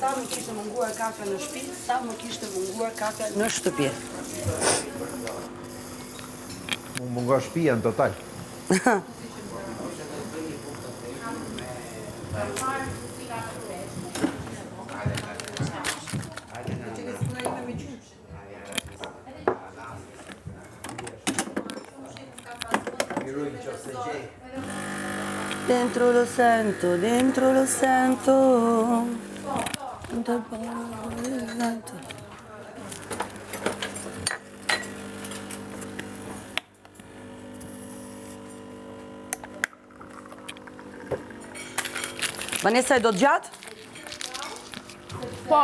Sa më kishte munguar kafe në shtëpi, sa më kishte munguar kafe në shtëpi. Më munguar shtëpia në total. Dentro lo sento. Vanessa, e do të gjatë? Po.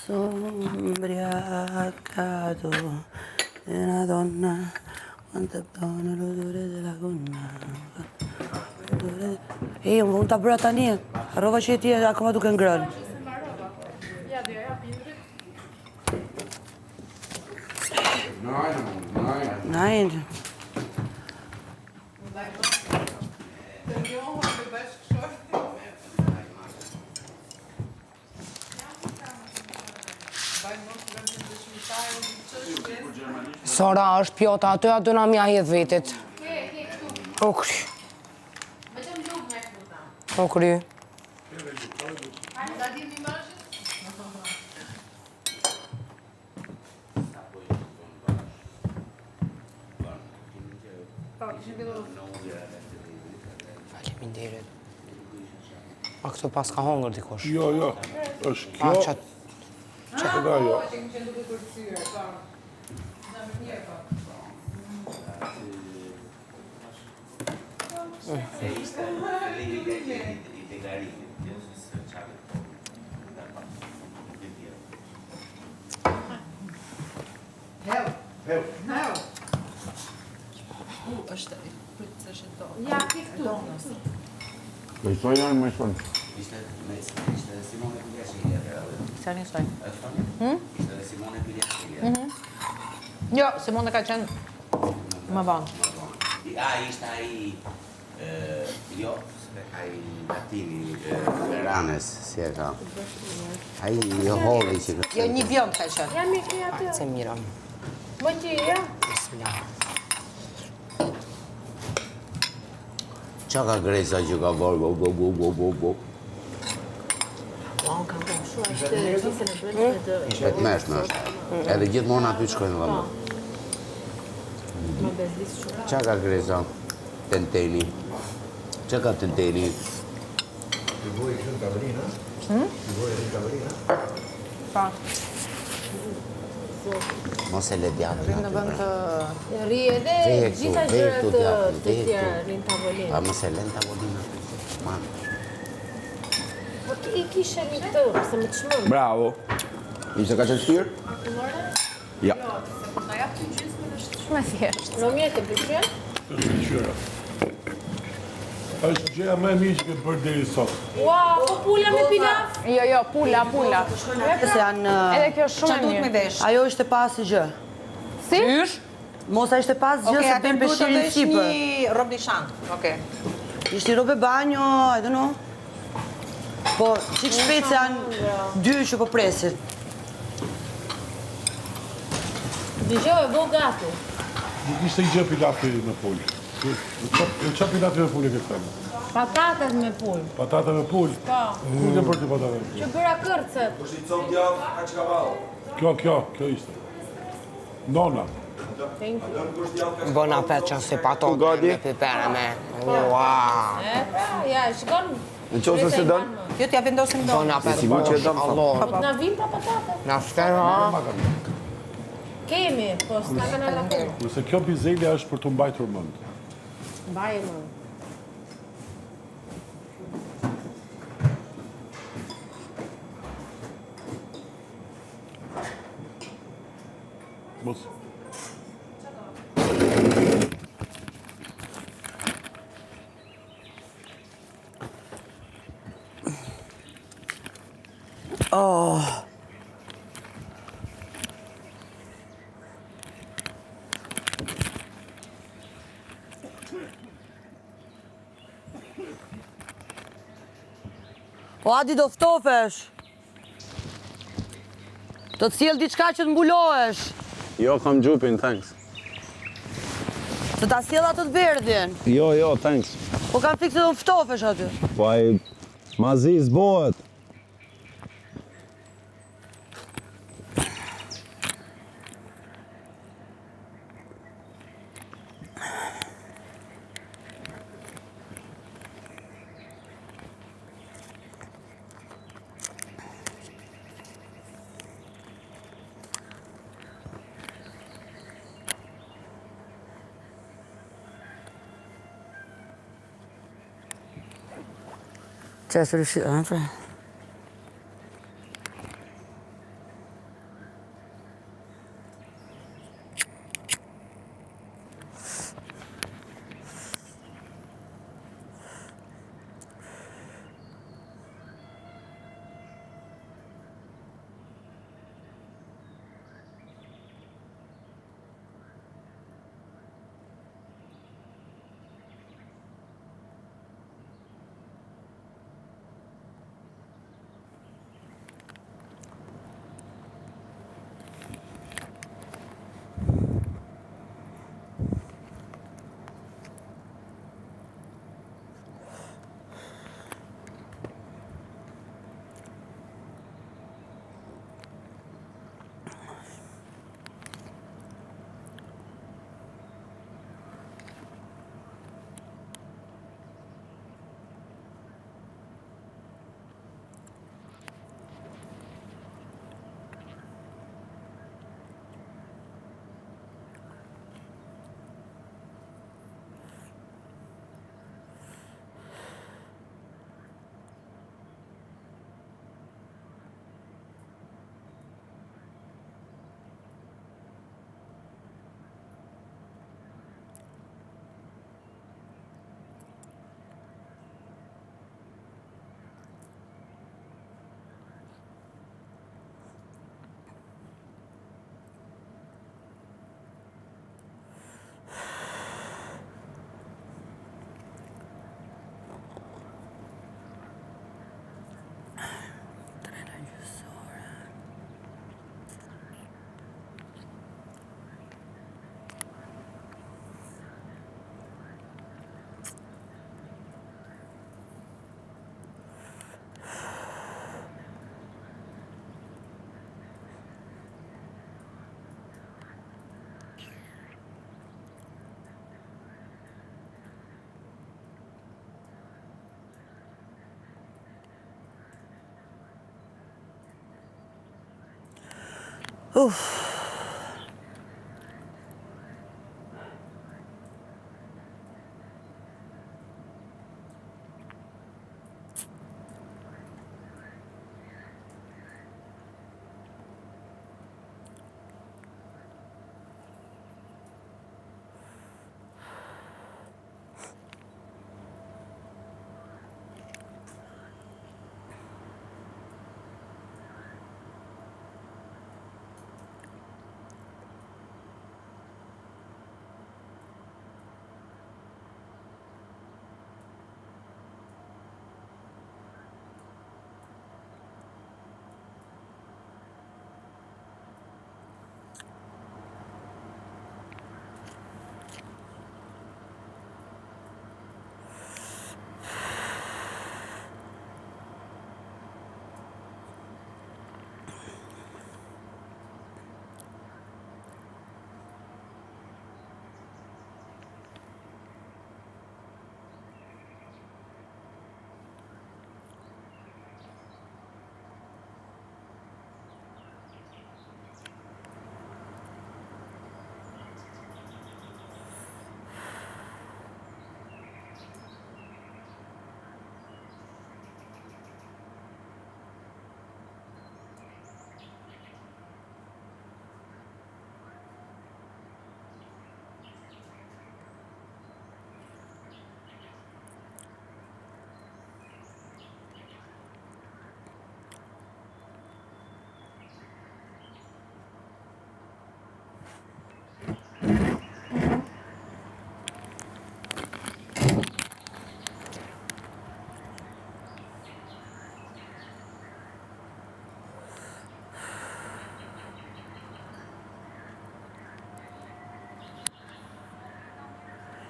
Sombriacato di una donna, quanto buono l'odore della gonna. Unë ta bëra tani, harrova që ti akoma duke ngrënë. Nein. Sora është pjota aty na mja hedh vetit. O kry. O kry. Faleminderit. A këto pas ka hongër dikush? Jo, është kjo. Çfarë jo? Ja, kijk toe. Do të janë më shumë. Ishte Simone Pigliasciglia. Sa një soj? Ishte Simone Pigliasciglia. Jo, Simone ka qenë më vonë. Ishte ai jo, ai Latini Veranes, si e ka. Ai holli që ka. Jo, një bjond ka qenë. Ja, mi kri aty. Se mira. Më që ja. Bismillah. Qa ka Greza që ka bërë, bo. Ishte të meshme është. Edhe gjithmonë aty shkojnë dhe më. Qa ka Greza? Tenteni. Qa ka Tenteni? Ti vuoi kështu në tavolinë, a? Ti vuoi në tavolinë, a? Pa. Mos e le djallën Në aty. vend të... Ri edhe gjitha gjërat të tjera rinë tavolinë. Pa mos e le në tavolinë aty. Po ti I kishe një tërë, se më të shmënë. Bravo. Ishte ka qenë shtirë? Ja. Shumë e thjeshtë. Në mjetë të pëlqen? Është shtyra. Është gjëja më e mirë që ke bërë deri sot. Ua, po pula me pilaf? Jo, pula. Se janë... Edhe kjo është shumë e mirë. Ajo ishte pas gjë. Si? Mosa ishte pas gjë se të peshirin sipër. Një rob nishan. Okej. Ishte robe banjo, I don't know. Po, qik shpejt se janë dy që po presit. Dëgjoj, bo gati. Nuk ishte gjë pilafi me pulë. Qa pilafi me pulë e këtë temë? Patatet me pull. Patate me pulë? Po. Ku ke bërë ti patate? Që bëra kërcet. Kjo ishte. Nona. Bon appetit si patotë me pipere me. Ua. Ja, shkon. Në qoftë se don? Jo t'ja vendosim do. Bon appetit. Sigur që e dam sot. Allah. Po t'na vim pa patate. Na fterë, Kemi, po s'na kanë alla punë. Nëse kjo bizelja është për të mbajtur mend. Baje më. mos. Oh. Po Adi do ftofesh. Do të sjell diçka që të mbulohesh. Jo, kam gjupin, thanks. Se ta sjell atë të verdhin. Jo, thanks. Po kam fikse do ftofesh aty. Po ai mazi zbohet. Çfarë shih?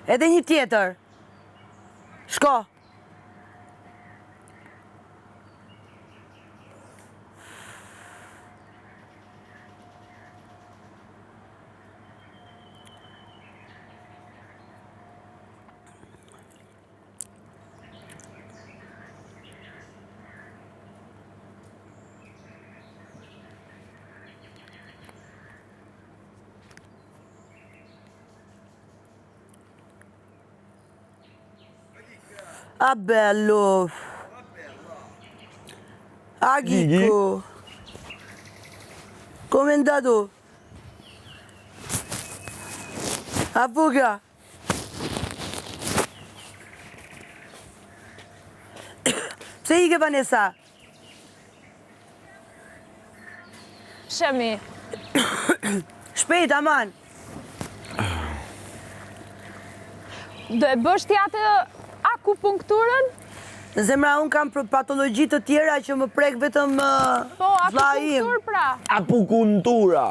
Edhe një tjetër. Shko. A bello. A Ghicco. Come è andato? A Buca. Pse i ke Vanessa? Shemi. Shpejt, aman. Do e bësh ti atë akupunkturën? Zemra, unë kam patologji të tjera që më prek vetëm Po, vlla im. akupunktur pra. Apukuntura.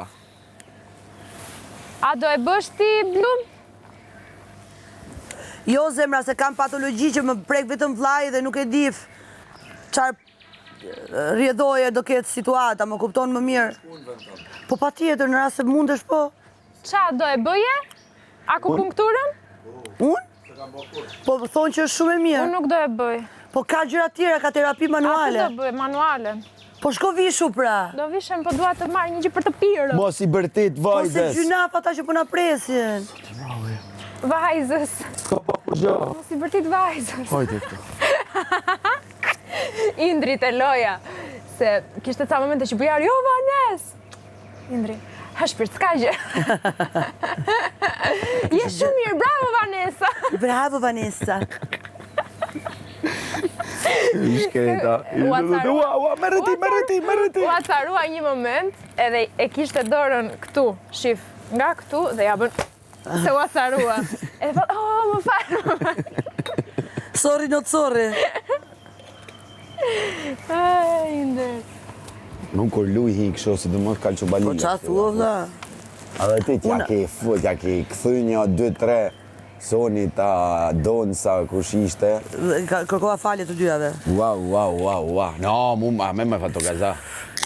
A do e bësh ti Blum? Jo, zemra, se kam patologji që më prek vetëm vllai dhe nuk e di çfarë rrjedhoje do ketë situata, më kupton më mirë. Po patjetër, në rast se mundesh po. Qa do e bëje? Akupunkturën? Unë? Po thonë që është shumë e mirë. Unë nuk do e bëj. Po ka gjëra tjera, ka terapi Atë manuale. do bëj, manualen. Po shko vishu pra. Do vishem, po dua të marrë një gjë për të pirë. Mos i bërtit Po se vajzës. gjynaf ata që po na presin. Vajzës. Mos i bërtit vajzës. Hajde këtu. Indri të loja. Se kishte ca momente që bujar, jo Vanes! Indri, shpirt, s'ka gjë. Je shumë mirë, bravo Vanessa! Bravo, Vanessa. Shkreta. Merreti. U acarua një moment, edhe e kishte dorën këtu, shif, nga këtu, dhe ja bën, se u acarua. E thot, oh, më falë. Sorry, not sorry. Indri. Nuk kur luj hi kështu, si do mos kalço Po balina. qa thua, vlla? Edhe ti t'ja ke kthy një 2-3 soni ta donsa kush ishte. Kërkova falje të dyjave. Wow. No, me me fato gaza.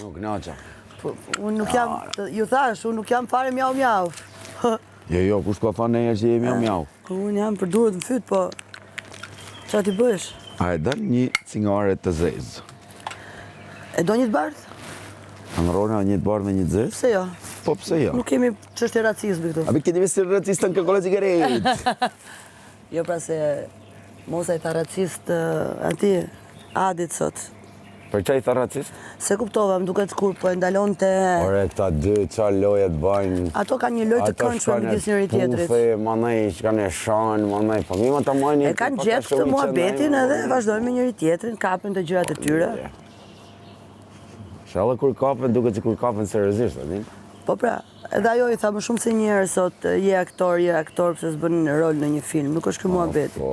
Nuk naqa. Po, unë nuk jam, ju thash, unë nuk jam fare mjau. Jo, kush ka thënë neje që jemi mjau. Unë jam për durët në fyt, po qa ti bësh? A e dal një cigare të zezë. E do një të bardhë? Anërona një të bardhë me një të zezë? Pse jo? Po pse jo? Nuk kemi çështje racizmi këtu. Abi keni vesi racistën që kolla cigaret. Jo pra se mosa i tha racist ati Adit sot. Për çaj tha racist? Se kuptova, më duket kur po e ndalon të... Ore, këta dy çfarë loje të bajnë. Ato kanë një lojë të këndshme midis njëri tjetrit. Pufe, manaj shkanë e shanë, manaj po mima ta majnë. E kanë gjetë këtë muhabetin edhe vazhdojnë me njëri tjetrin, kapin të gjërat e tyre. Shalla kur kapen, duket që kur kapen seriozisht, a din? Po pra, edhe ajo i tha më shumë se njerë sot, je aktor, pëse s'bën rol në një film, nuk është kjo muhabeti.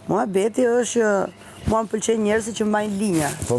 Muhabeti është që mua më pëlqen njerëzit që mbajnë linja. Po.